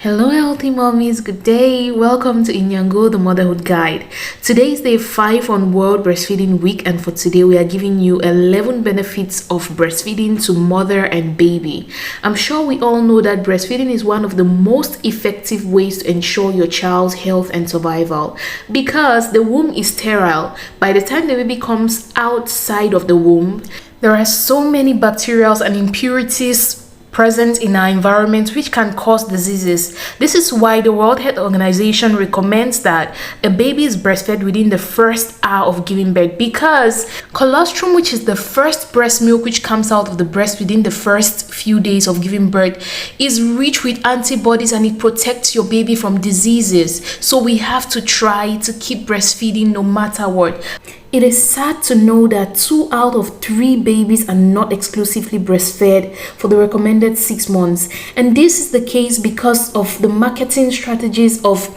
Hello, healthy mommies. Good day. Welcome to Inyango, the Motherhood Guide. Today is day 5 on World Breastfeeding Week, and for today, we are giving you 11 benefits of breastfeeding to mother and baby. I'm sure we all know that breastfeeding is one of the most effective ways to ensure your child's health and survival because the womb is sterile. By the time the baby comes outside of the womb, there are so many bacteria and impurities present in our environment which can cause diseases. This is why the World Health Organization recommends that a baby is breastfed within the first hour of giving birth because colostrum, which is the first breast milk which comes out of the breast within the first few days of giving birth, is rich with antibodies and it protects your baby from diseases. So we have to try to keep breastfeeding no matter what. It is sad to know that 2 out of 3 babies are not exclusively breastfed for the recommended 6 months. And this is the case because of the marketing strategies of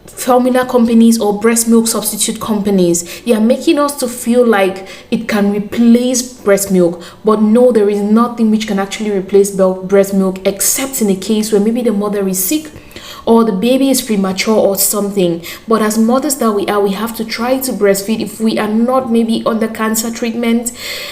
formula companies or breast milk substitute companies. They are making us to feel like it can replace breast milk, but no, there is nothing which can actually replace breast milk except in a case where maybe the mother is sick or the baby is premature or something. But as mothers that we are, we have to try to breastfeed. If we are not maybe under cancer treatment,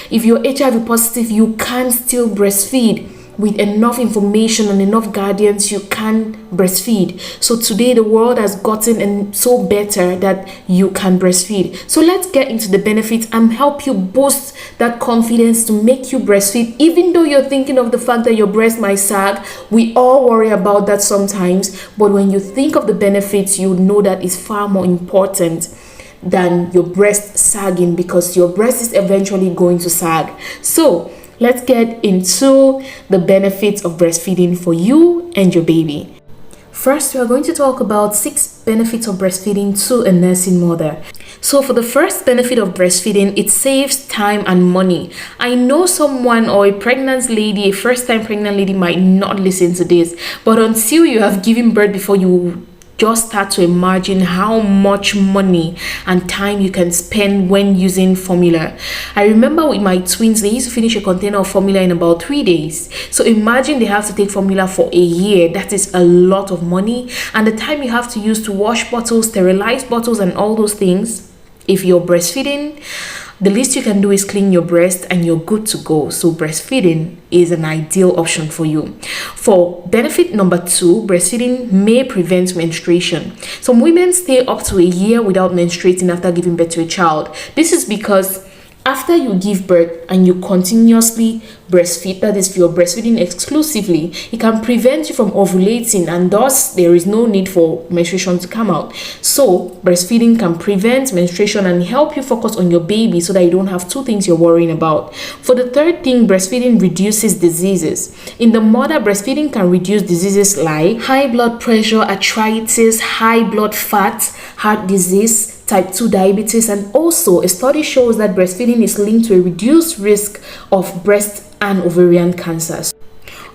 if you're HIV positive, you can still breastfeed. With enough information and enough guidance, you can breastfeed. So today the world has gotten so better that you can breastfeed. So let's get into the benefits and help you boost that confidence to make you breastfeed. Even though you're thinking of the fact that your breast might sag, we all worry about that sometimes. But when you think of the benefits, you know that it's far more important than your breast sagging, because your breast is eventually going to sag. So let's get into the benefits of breastfeeding for you and your baby. First, we are going to talk about 6 benefits of breastfeeding to a nursing mother. So for the first benefit of breastfeeding, it saves time and money. I know someone or a pregnant lady, a first-time pregnant lady might not listen to this, but until you have given birth before you just start to imagine how much money and time you can spend when using formula. I remember with my twins, they used to finish a container of formula in about 3 days. So imagine they have to take formula for a year. That is a lot of money. And the time you have to use to wash bottles, sterilize bottles, and all those things. If you're breastfeeding, the least you can do is clean your breast and you're good to go. So breastfeeding is an ideal option for you. For benefit number 2, breastfeeding may prevent menstruation. Some women stay up to a year without menstruating after giving birth to a child. This is because after you give birth and you continuously breastfeed, that is, if you're breastfeeding exclusively, it can prevent you from ovulating, and thus there is no need for menstruation to come out. So breastfeeding can prevent menstruation and help you focus on your baby so that you don't have 2 things you're worrying about. For the third thing, breastfeeding reduces diseases. In the mother, breastfeeding can reduce diseases like high blood pressure, arthritis, high blood fat, heart disease, type 2 diabetes, and also a study shows that breastfeeding is linked to a reduced risk of breast and ovarian cancers.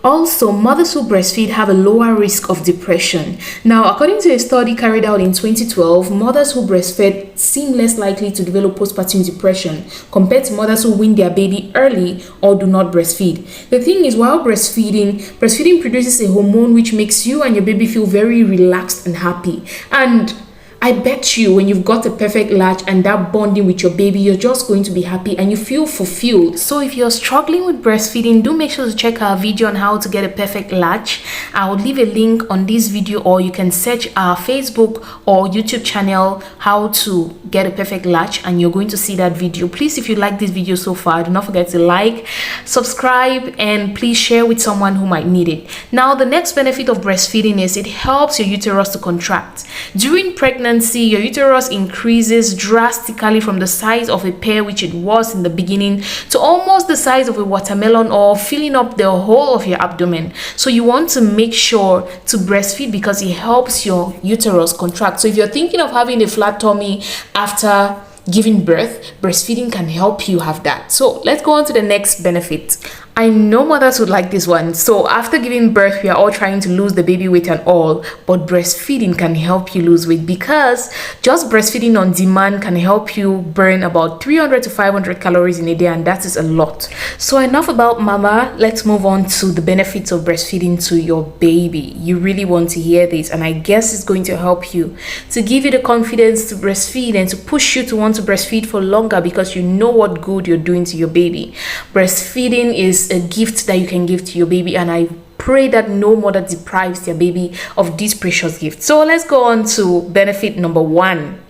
Also, mothers who breastfeed have a lower risk of depression. Now, according to a study carried out in 2012, mothers who breastfed seem less likely to develop postpartum depression compared to mothers who wean their baby early or do not breastfeed. The thing is, while breastfeeding produces a hormone which makes you and your baby feel very relaxed and happy. And I bet you when you've got a perfect latch and that bonding with your baby, you're just going to be happy and you feel fulfilled. So if you're struggling with breastfeeding, do make sure to check our video on how to get a perfect latch. I will leave a link on this video, or you can search our Facebook or YouTube channel, how to get a perfect latch, and you're going to see that video. Please, if you like this video so far, do not forget to like, subscribe, and please share with someone who might need it. Now, the next benefit of breastfeeding is it helps your uterus to contract. During pregnancy, your uterus increases drastically from the size of a pear, which it was in the beginning, to almost the size of a watermelon, or filling up the whole of your abdomen. So you want to make sure to breastfeed because it helps your uterus contract. So if you're thinking of having a flat tummy after giving birth, breastfeeding can help you have that. So let's go on to the next benefit. I know mothers would like this one. So after giving birth, we are all trying to lose the baby weight and all, but breastfeeding can help you lose weight, because just breastfeeding on demand can help you burn about 300 to 500 calories in a day, and that is a lot. So enough about mama, let's move on to the benefits of breastfeeding to your baby. You really want to hear this, and I guess it's going to help you to give you the confidence to breastfeed and to push you to want to breastfeed for longer, because you know what good you're doing to your baby. Breastfeeding is a gift that you can give to your baby, and I pray that no mother deprives their baby of this precious gift. So let's go on to benefit number 1.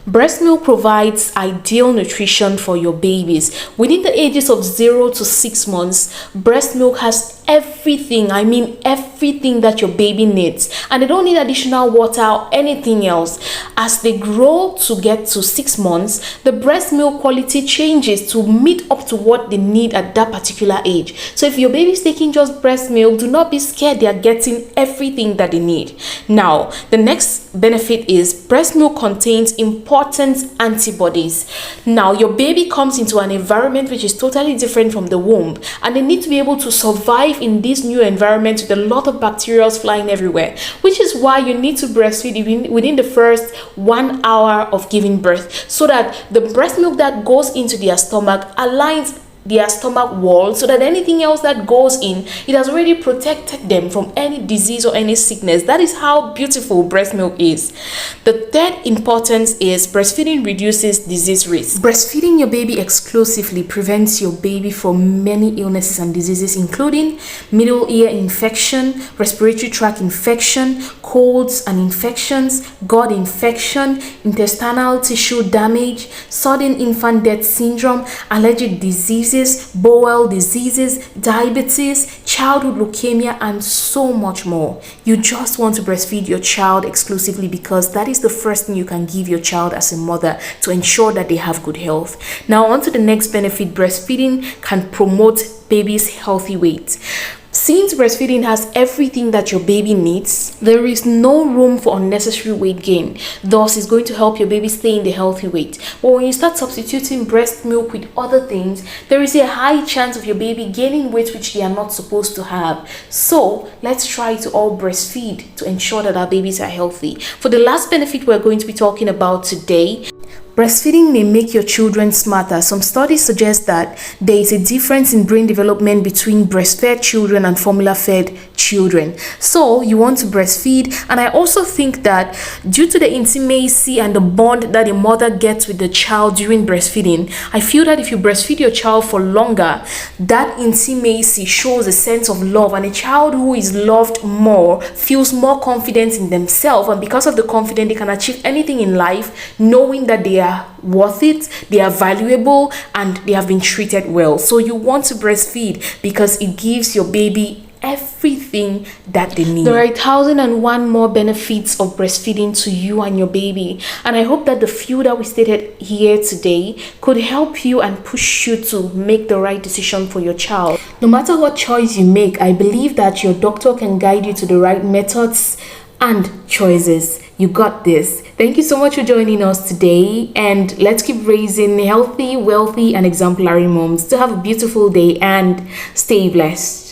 Breast milk provides ideal nutrition for your babies. Within the ages of 0 to 6 months, breast milk has everything, I mean everything that your baby needs, and they don't need additional water or anything else. As they grow to get to 6 months, the breast milk quality changes to meet up to what they need at that particular age. So if your baby is taking just breast milk, do not be scared, they are getting everything that they need. Now, the next benefit is breast milk contains important antibodies. Now, your baby comes into an environment which is totally different from the womb, and they need to be able to survive in this new environment with a lot of bacteria flying everywhere, which is why you need to breastfeed within the first 1 hour of giving birth, so that the breast milk that goes into their stomach aligns their stomach wall, so that anything else that goes in, it has already protected them from any disease or any sickness. That is how beautiful breast milk is. The third importance is breastfeeding reduces disease risk. Breastfeeding your baby exclusively prevents your baby from many illnesses and diseases, including middle ear infection, respiratory tract infection, colds and infections, gut infection, intestinal tissue damage, sudden infant death syndrome, allergic diseases, bowel diseases, diabetes, childhood leukemia, and so much more. You just want to breastfeed your child exclusively, because that is the first thing you can give your child as a mother to ensure that they have good health. Now on to the next benefit. Breastfeeding can promote baby's healthy weight. Since breastfeeding has everything that your baby needs, there is no room for unnecessary weight gain. Thus, it's going to help your baby stay in the healthy weight. But when you start substituting breast milk with other things, there is a high chance of your baby gaining weight which they are not supposed to have. So, let's try to all breastfeed to ensure that our babies are healthy. For the last benefit we're going to be talking about today, breastfeeding may make your children smarter. Some studies suggest that there is a difference in brain development between breastfed children and formula-fed children. So you want to breastfeed, and I also think that due to the intimacy and the bond that a mother gets with the child during breastfeeding, I feel that if you breastfeed your child for longer, that intimacy shows a sense of love, and a child who is loved more feels more confident in themselves, and because of the confidence, they can achieve anything in life, knowing that they are worth it, they are valuable, and they have been treated well. So you want to breastfeed because it gives your baby everything that they need. There are 1,001 more benefits of breastfeeding to you and your baby, and I hope that the few that we stated here today could help you and push you to make the right decision for your child. No matter what choice you make, I believe that your doctor can guide you to the right methods and choices. You got this. Thank you so much for joining us today, and let's keep raising healthy, wealthy, and exemplary moms to have a beautiful day and stay blessed.